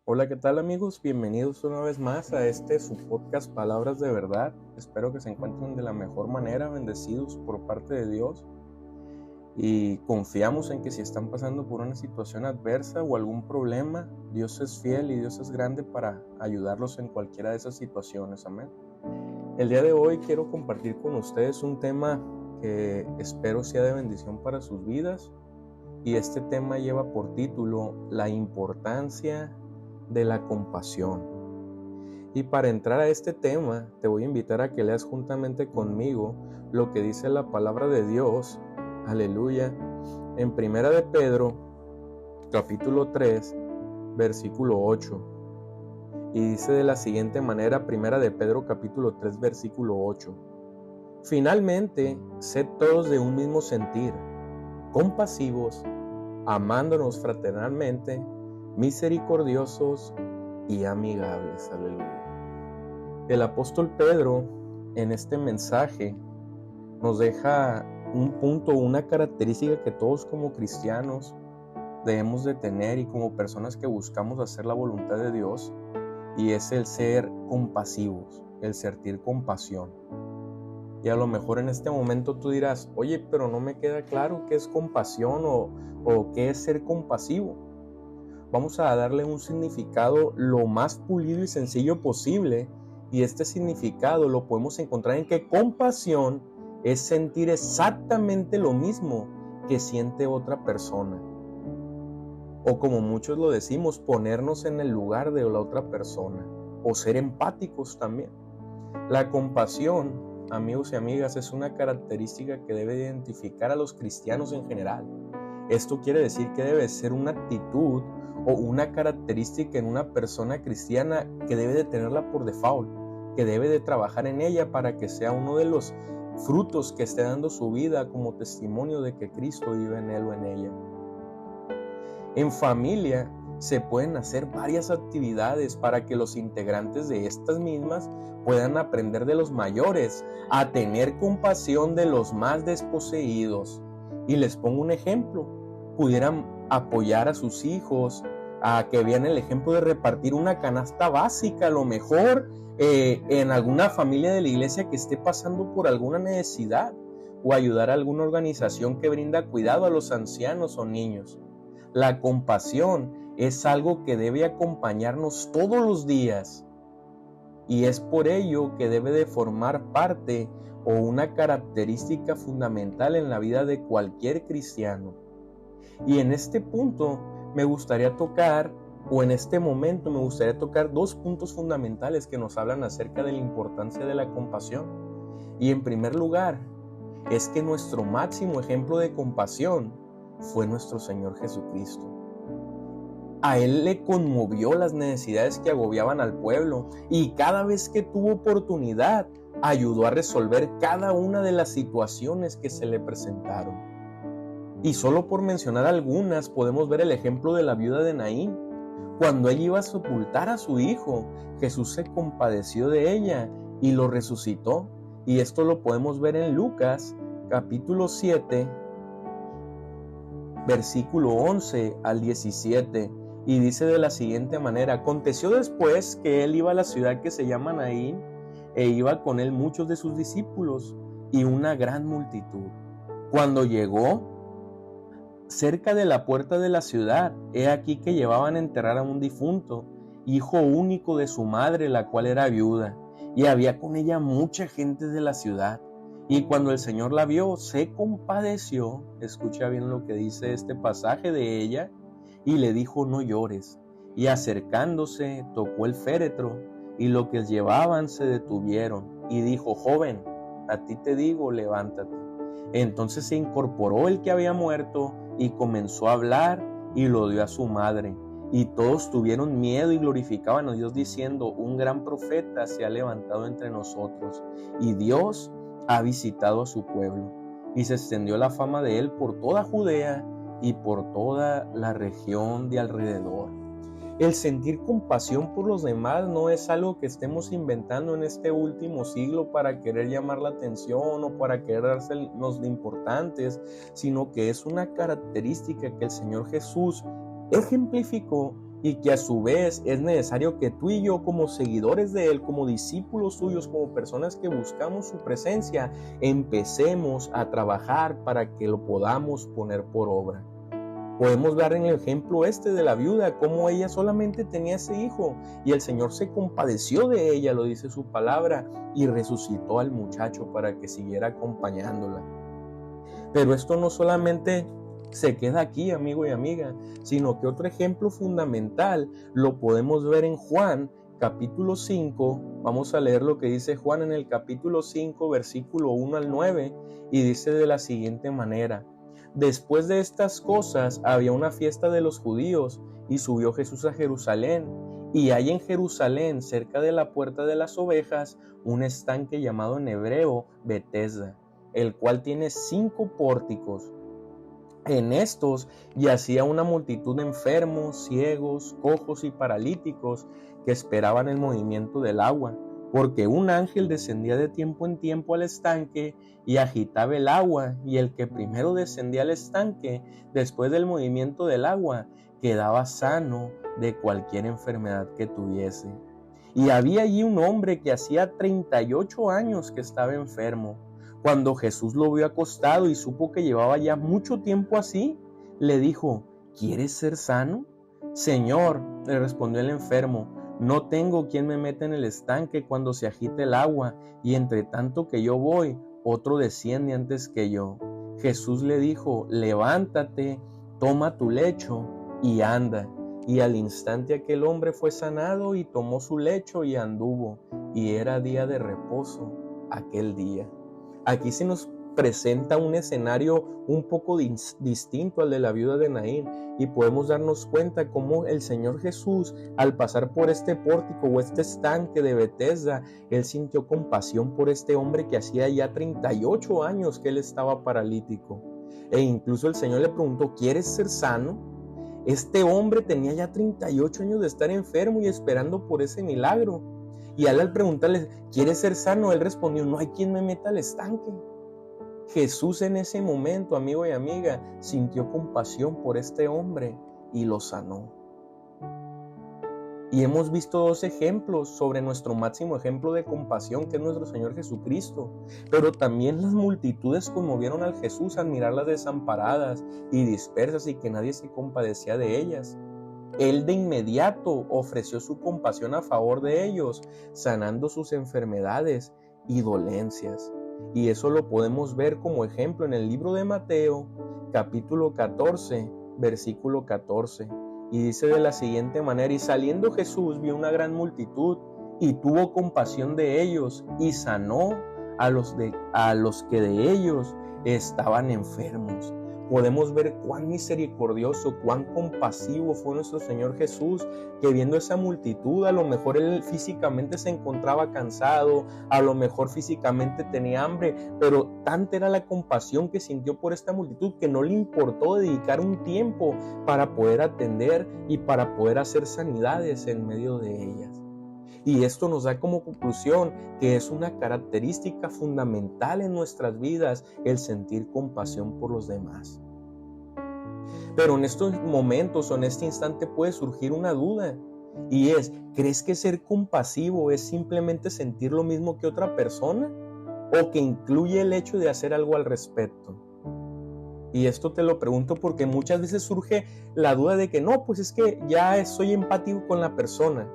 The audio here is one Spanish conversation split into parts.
Hola, ¿qué tal amigos? Bienvenidos una vez más a su podcast Palabras de Verdad. Espero que se encuentren de la mejor manera, bendecidos por parte de Dios. Y confiamos en que si están pasando por una situación adversa o algún problema, Dios es fiel y Dios es grande para ayudarlos en cualquiera de esas situaciones. Amén. El día de hoy quiero compartir con ustedes un tema que espero sea de bendición para sus vidas. Y este tema lleva por título La importancia de la compasión. Y para entrar a este tema, te voy a invitar a que leas juntamente conmigo lo que dice la palabra de Dios, aleluya, en Primera de Pedro, capítulo 3, versículo 8. Y dice de la siguiente manera, Primera de Pedro, capítulo 3, versículo 8. Finalmente, sed todos de un mismo sentir, compasivos, amándonos fraternalmente, misericordiosos y amigables. Aleluya. El apóstol Pedro en este mensaje nos deja un punto, una característica que todos como cristianos debemos de tener y como personas que buscamos hacer la voluntad de Dios, y es el ser compasivos, el sentir compasión. Y a lo mejor en este momento tú dirás, oye, pero no me queda claro qué es compasión o qué es ser compasivo. Vamos a darle un significado lo más pulido y sencillo posible, y este significado lo podemos encontrar en que compasión es sentir exactamente lo mismo que siente otra persona. O como muchos lo decimos, ponernos en el lugar de la otra persona, o ser empáticos también. La compasión, amigos y amigas, es una característica que debe identificar a los cristianos en general. Esto quiere decir que debe ser una actitud o una característica en una persona cristiana que debe de tenerla por default, que debe de trabajar en ella para que sea uno de los frutos que esté dando su vida como testimonio de que Cristo vive en él o en ella. En familia se pueden hacer varias actividades para que los integrantes de estas mismas puedan aprender de los mayores a tener compasión de los más desposeídos. Y les pongo un ejemplo. Pudieran apoyar a sus hijos a que vean el ejemplo de repartir una canasta básica, a lo mejor en alguna familia de la iglesia que esté pasando por alguna necesidad, o ayudar a alguna organización que brinda cuidado a los ancianos o niños. La compasión es algo que debe acompañarnos todos los días, y es por ello que debe de formar parte o una característica fundamental en la vida de cualquier cristiano. Y en este punto me gustaría tocar, o en este momento me gustaría tocar dos puntos fundamentales que nos hablan acerca de la importancia de la compasión. Y en primer lugar, es que nuestro máximo ejemplo de compasión fue nuestro Señor Jesucristo. A Él le conmovió las necesidades que agobiaban al pueblo, y cada vez que tuvo oportunidad, ayudó a resolver cada una de las situaciones que se le presentaron. Y solo por mencionar algunas, podemos ver el ejemplo de la viuda de Naín. Cuando ella iba a sepultar a su hijo, Jesús se compadeció de ella y lo resucitó. Y esto lo podemos ver en Lucas, capítulo 7, versículo 11 al 17. Y dice de la siguiente manera: aconteció después que él iba a la ciudad que se llama Naín, e iba con él muchos de sus discípulos y una gran multitud. Cuando llegó cerca de la puerta de la ciudad, he aquí que llevaban a enterrar a un difunto, hijo único de su madre, la cual era viuda, y había con ella mucha gente de la ciudad. Y cuando el Señor la vio, se compadeció, escucha bien lo que dice este pasaje de ella, y le dijo: no llores. Y acercándose, tocó el féretro, y los que llevaban se detuvieron, y dijo: joven, a ti te digo, levántate. Entonces se incorporó el que había muerto, y comenzó a hablar, y lo dio a su madre. Y todos tuvieron miedo y glorificaban a Dios, diciendo: un gran profeta se ha levantado entre nosotros, y Dios ha visitado a su pueblo. Y se extendió la fama de él por toda Judea y por toda la región de alrededor. El sentir compasión por los demás no es algo que estemos inventando en este último siglo para querer llamar la atención o para querer hacernos de importantes, sino que es una característica que el Señor Jesús ejemplificó y que a su vez es necesario que tú y yo, como seguidores de Él, como discípulos suyos, como personas que buscamos su presencia, empecemos a trabajar para que lo podamos poner por obra. Podemos ver en el ejemplo de la viuda, cómo ella solamente tenía ese hijo y el Señor se compadeció de ella, lo dice su palabra, y resucitó al muchacho para que siguiera acompañándola. Pero esto no solamente se queda aquí, amigo y amiga, sino que otro ejemplo fundamental lo podemos ver en Juan, capítulo 5. Vamos a leer lo que dice Juan en el capítulo 5, versículo 1 al 9, y dice de la siguiente manera: Después de estas cosas había una fiesta de los judíos, y subió Jesús a Jerusalén. Y hay en Jerusalén, cerca de la puerta de las ovejas, un estanque llamado en hebreo Betesda, el cual tiene 5 pórticos. En estos yacía una multitud de enfermos, ciegos, cojos y paralíticos que esperaban el movimiento del agua, porque un ángel descendía de tiempo en tiempo al estanque y agitaba el agua, y el que primero descendía al estanque, después del movimiento del agua, quedaba sano de cualquier enfermedad que tuviese. Y había allí un hombre que hacía 38 años que estaba enfermo. Cuando Jesús lo vio acostado y supo que llevaba ya mucho tiempo así, le dijo: ¿Quieres ser sano? Señor, le respondió el enfermo, no tengo quien me meta en el estanque cuando se agite el agua, y entre tanto que yo voy, otro desciende antes que yo. Jesús le dijo: levántate, toma tu lecho y anda. Y al instante aquel hombre fue sanado y tomó su lecho y anduvo, y era día de reposo aquel día. Aquí se nos presenta un escenario un poco distinto al de la viuda de Naín, y podemos darnos cuenta cómo el Señor Jesús, al pasar por este pórtico o este estanque de Betesda, Él sintió compasión por este hombre que hacía ya 38 años que él estaba paralítico. E incluso el Señor le preguntó: ¿quieres ser sano? Este hombre tenía ya 38 años de estar enfermo y esperando por ese milagro. Y al preguntarle: ¿quieres ser sano? Él respondió: no hay quien me meta al estanque. Jesús en ese momento, amigo y amiga, sintió compasión por este hombre y lo sanó. Y hemos visto 2 ejemplos sobre nuestro máximo ejemplo de compasión, que es nuestro Señor Jesucristo. Pero también las multitudes conmovieron al Jesús al mirarlas desamparadas y dispersas, y que nadie se compadecía de ellas. Él de inmediato ofreció su compasión a favor de ellos, sanando sus enfermedades y dolencias. Y eso lo podemos ver como ejemplo en el libro de Mateo, capítulo 14, versículo 14. Y dice de la siguiente manera: y saliendo Jesús vio una gran multitud, y tuvo compasión de ellos, y sanó a los que de ellos estaban enfermos. Podemos ver cuán misericordioso, cuán compasivo fue nuestro Señor Jesús, que viendo esa multitud, a lo mejor Él físicamente se encontraba cansado, a lo mejor físicamente tenía hambre, pero tanta era la compasión que sintió por esta multitud que no le importó dedicar un tiempo para poder atender y para poder hacer sanidades en medio de ellas. Y esto nos da como conclusión que es una característica fundamental en nuestras vidas el sentir compasión por los demás. Pero en estos momentos o en este instante puede surgir una duda, y es: ¿crees que ser compasivo es simplemente sentir lo mismo que otra persona, o que incluye el hecho de hacer algo al respecto? Y esto te lo pregunto porque muchas veces surge la duda de que no, pues es que ya soy empático con la persona.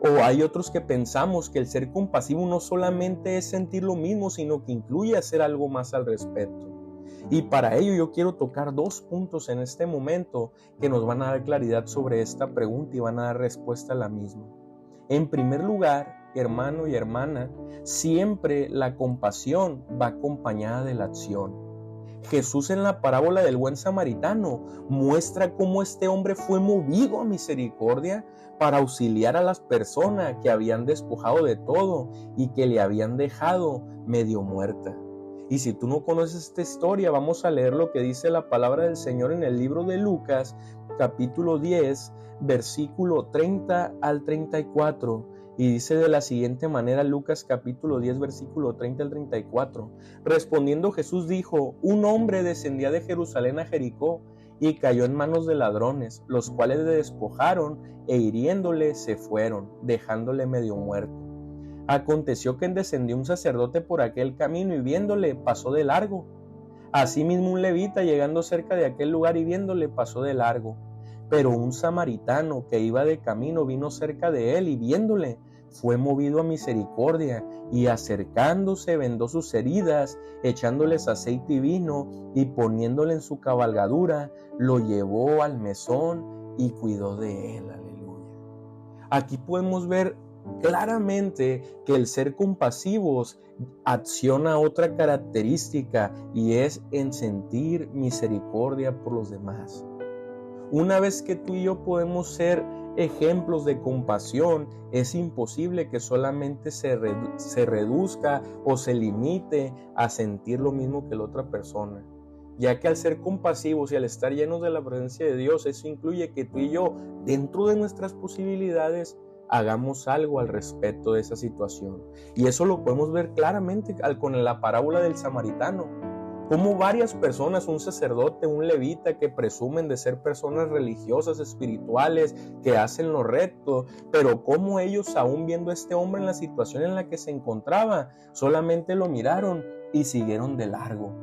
O hay otros que pensamos que el ser compasivo no solamente es sentir lo mismo, sino que incluye hacer algo más al respecto. Y para ello yo quiero tocar 2 puntos en este momento que nos van a dar claridad sobre esta pregunta y van a dar respuesta a la misma. En primer lugar, hermano y hermana, siempre la compasión va acompañada de la acción. Jesús en la parábola del buen samaritano muestra cómo este hombre fue movido a misericordia para auxiliar a las personas que habían despojado de todo y que le habían dejado medio muerta. Y si tú no conoces esta historia, vamos a leer lo que dice la palabra del Señor en el libro de Lucas, capítulo 10, versículo 30 al 34. Y dice de la siguiente manera Lucas capítulo 10, versículo 30 al 34. Respondiendo Jesús dijo: un hombre descendía de Jerusalén a Jericó, y cayó en manos de ladrones, los cuales le despojaron e hiriéndole se fueron, dejándole medio muerto. Aconteció que descendió un sacerdote por aquel camino y viéndole pasó de largo. Asimismo un levita llegando cerca de aquel lugar y viéndole pasó de largo. Pero un samaritano que iba de camino vino cerca de él y viéndole fue movido a misericordia y acercándose vendó sus heridas, echándoles aceite y vino y poniéndole en su cabalgadura, lo llevó al mesón y cuidó de él. Aleluya. Aquí podemos ver claramente que el ser compasivos acciona otra característica y es en sentir misericordia por los demás. Una vez que tú y yo podemos ser ejemplos de compasión, es imposible que solamente se reduzca o se limite a sentir lo mismo que la otra persona. Ya que al ser compasivos y al estar llenos de la presencia de Dios, eso incluye que tú y yo, dentro de nuestras posibilidades, hagamos algo al respecto de esa situación. Y eso lo podemos ver claramente con la parábola del samaritano. Como varias personas, un sacerdote, un levita, que presumen de ser personas religiosas, espirituales, que hacen lo recto, pero como ellos, aún viendo a este hombre en la situación en la que se encontraba, solamente lo miraron y siguieron de largo.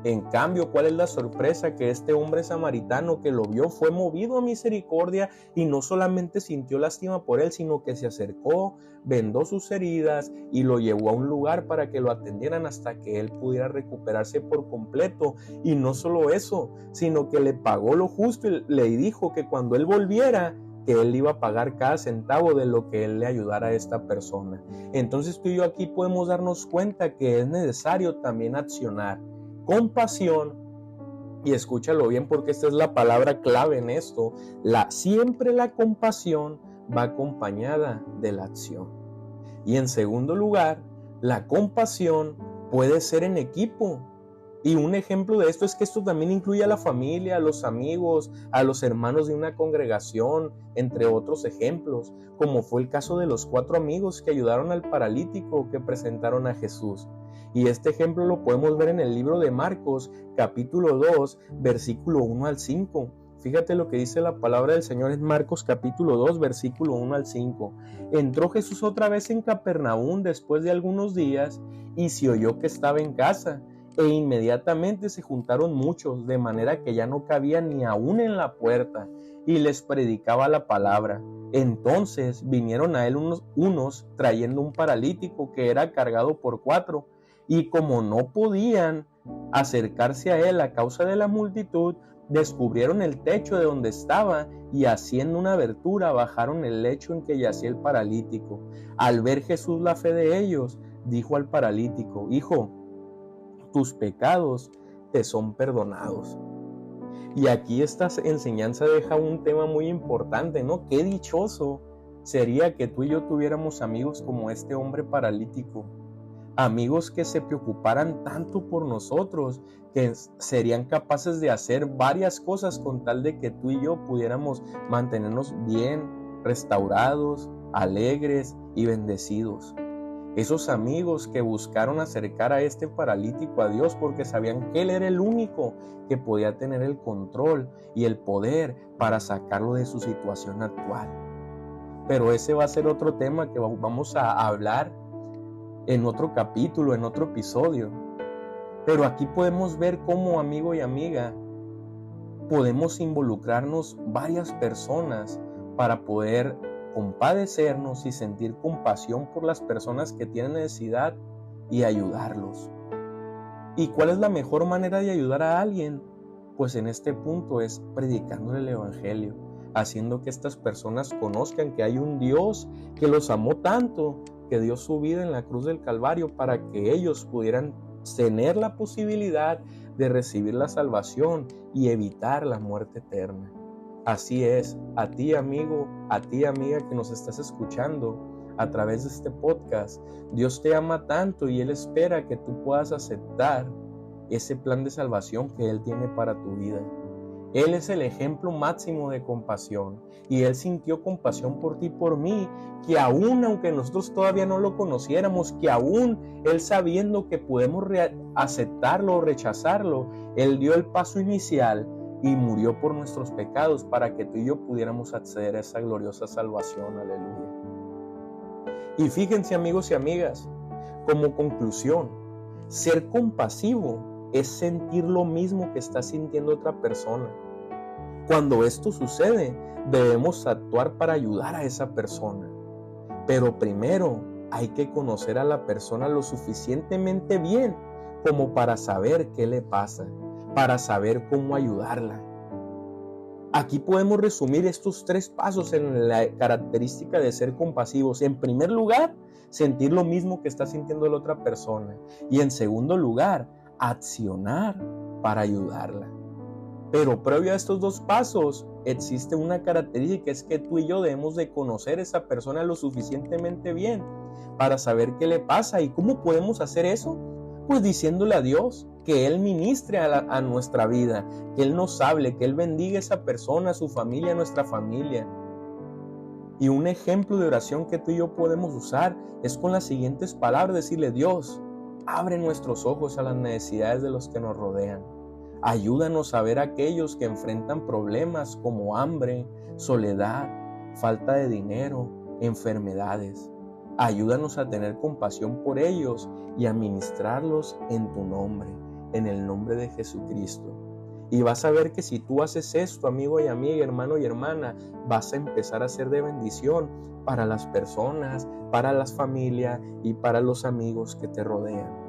En cambio, ¿cuál es la sorpresa? Que este hombre samaritano que lo vio fue movido a misericordia y no solamente sintió lástima por él, sino que se acercó, vendó sus heridas y lo llevó a un lugar para que lo atendieran hasta que él pudiera recuperarse por completo. Y no solo eso, sino que le pagó lo justo y le dijo que cuando él volviera, que él iba a pagar cada centavo de lo que él le ayudara a esta persona. Entonces tú y yo aquí podemos darnos cuenta que es necesario también accionar compasión, y escúchalo bien porque esta es la palabra clave en esto. Siempre la compasión va acompañada de la acción. Y en segundo lugar, la compasión puede ser en equipo. Y un ejemplo de esto es que esto también incluye a la familia, a los amigos, a los hermanos de una congregación, entre otros ejemplos, como fue el caso de los 4 amigos que ayudaron al paralítico que presentaron a Jesús. Y este ejemplo lo podemos ver en el libro de Marcos, capítulo 2, versículo 1 al 5. Fíjate lo que dice la palabra del Señor en Marcos capítulo 2, versículo 1 al 5. Entró Jesús otra vez en Capernaum después de algunos días y se oyó que estaba en casa. E inmediatamente se juntaron muchos, de manera que ya no cabía ni aún en la puerta, y les predicaba la palabra. Entonces vinieron a él unos trayendo un paralítico que era cargado por 4, y como no podían acercarse a él a causa de la multitud, descubrieron el techo de donde estaba y haciendo una abertura bajaron el lecho en que yacía el paralítico. Al ver Jesús la fe de ellos, dijo al paralítico: Hijo, tus pecados te son perdonados. Y aquí esta enseñanza deja un tema muy importante, ¿no? Qué dichoso sería que tú y yo tuviéramos amigos como este hombre paralítico. Amigos que se preocuparan tanto por nosotros, que serían capaces de hacer varias cosas con tal de que tú y yo pudiéramos mantenernos bien, restaurados, alegres y bendecidos. Esos amigos que buscaron acercar a este paralítico a Dios porque sabían que Él era el único que podía tener el control y el poder para sacarlo de su situación actual. Pero ese va a ser otro tema que vamos a hablar en otro capítulo, en otro episodio. Pero aquí podemos ver cómo, amigo y amiga, podemos involucrarnos varias personas para poder compadecernos y sentir compasión por las personas que tienen necesidad y ayudarlos. ¿Y cuál es la mejor manera de ayudar a alguien? Pues en este punto es predicándole el evangelio, haciendo que estas personas conozcan que hay un Dios que los amó tanto, que dio su vida en la cruz del Calvario para que ellos pudieran tener la posibilidad de recibir la salvación y evitar la muerte eterna. Así es, a ti amigo, a ti amiga que nos estás escuchando a través de este podcast, Dios te ama tanto y Él espera que tú puedas aceptar ese plan de salvación que Él tiene para tu vida. Él es el ejemplo máximo de compasión y Él sintió compasión por ti y por mí, que aún aunque nosotros todavía no lo conociéramos, que aún Él sabiendo que podemos aceptarlo o rechazarlo, Él dio el paso inicial y murió por nuestros pecados para que tú y yo pudiéramos acceder a esa gloriosa salvación. Aleluya. Y fíjense, amigos y amigas, como conclusión, ser compasivo es sentir lo mismo que está sintiendo otra persona. Cuando esto sucede, debemos actuar para ayudar a esa persona. Pero primero hay que conocer a la persona lo suficientemente bien como para saber qué le pasa, para saber cómo ayudarla. Aquí podemos resumir estos 3 pasos en la característica de ser compasivos. En primer lugar, sentir lo mismo que está sintiendo la otra persona. Y en segundo lugar, accionar para ayudarla. Pero previo a estos 2 pasos, existe una característica, es que tú y yo debemos de conocer a esa persona lo suficientemente bien para saber qué le pasa. ¿Y cómo podemos hacer eso? Pues diciéndole a Dios que Él ministre a nuestra vida, que Él nos hable, que Él bendiga a esa persona, a su familia, a nuestra familia. Y un ejemplo de oración que tú y yo podemos usar es con las siguientes palabras: decirle: Dios, abre nuestros ojos a las necesidades de los que nos rodean. Ayúdanos a ver a aquellos que enfrentan problemas como hambre, soledad, falta de dinero, enfermedades. Ayúdanos a tener compasión por ellos y a ministrarlos en tu nombre, en el nombre de Jesucristo. Y vas a ver que si tú haces esto, amigo y amiga, hermano y hermana, vas a empezar a ser de bendición para las personas, para las familias y para los amigos que te rodean.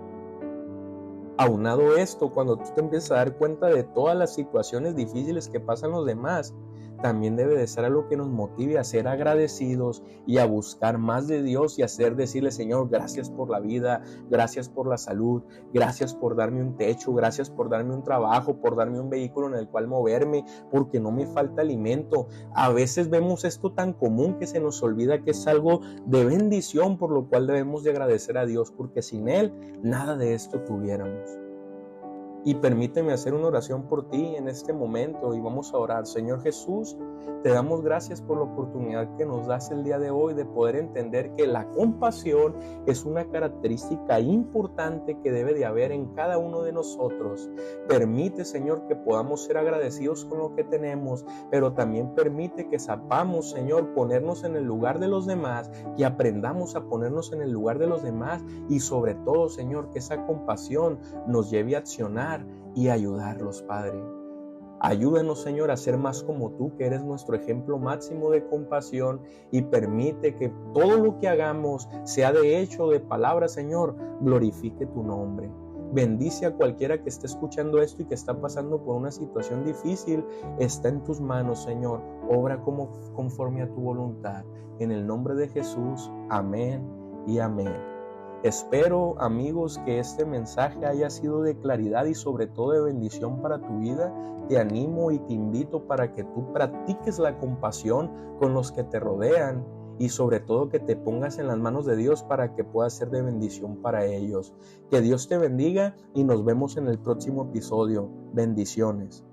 Aunado esto, cuando tú te empiezas a dar cuenta de todas las situaciones difíciles que pasan los demás, también debe de ser algo que nos motive a ser agradecidos y a buscar más de Dios y decirle: Señor, gracias por la vida, gracias por la salud, gracias por darme un techo, gracias por darme un trabajo, por darme un vehículo en el cual moverme, porque no me falta alimento. A veces vemos esto tan común que se nos olvida que es algo de bendición, por lo cual debemos de agradecer a Dios, porque sin Él nada de esto tuviéramos. Y permíteme hacer una oración por ti en este momento y vamos a orar. Señor Jesús, te damos gracias por la oportunidad que nos das el día de hoy de poder entender que la compasión es una característica importante que debe de haber en cada uno de nosotros. Permite, Señor, que podamos ser agradecidos con lo que tenemos, pero también permite que sepamos, Señor, ponernos en el lugar de los demás, que aprendamos a ponernos en el lugar de los demás y sobre todo, Señor, que esa compasión nos lleve a accionar y ayudarlos, Padre. Ayúdanos, Señor, a ser más como tú, que eres nuestro ejemplo máximo de compasión, y permite que todo lo que hagamos, sea de hecho o de palabra, Señor, glorifique tu nombre. Bendice a cualquiera que esté escuchando esto y que está pasando por una situación difícil. Está en tus manos, Señor. Obra conforme a tu voluntad. En el nombre de Jesús. Amén y amén. Espero, amigos, que este mensaje haya sido de claridad y sobre todo de bendición para tu vida. Te animo y te invito para que tú practiques la compasión con los que te rodean y sobre todo que te pongas en las manos de Dios para que pueda ser de bendición para ellos. Que Dios te bendiga y nos vemos en el próximo episodio. Bendiciones.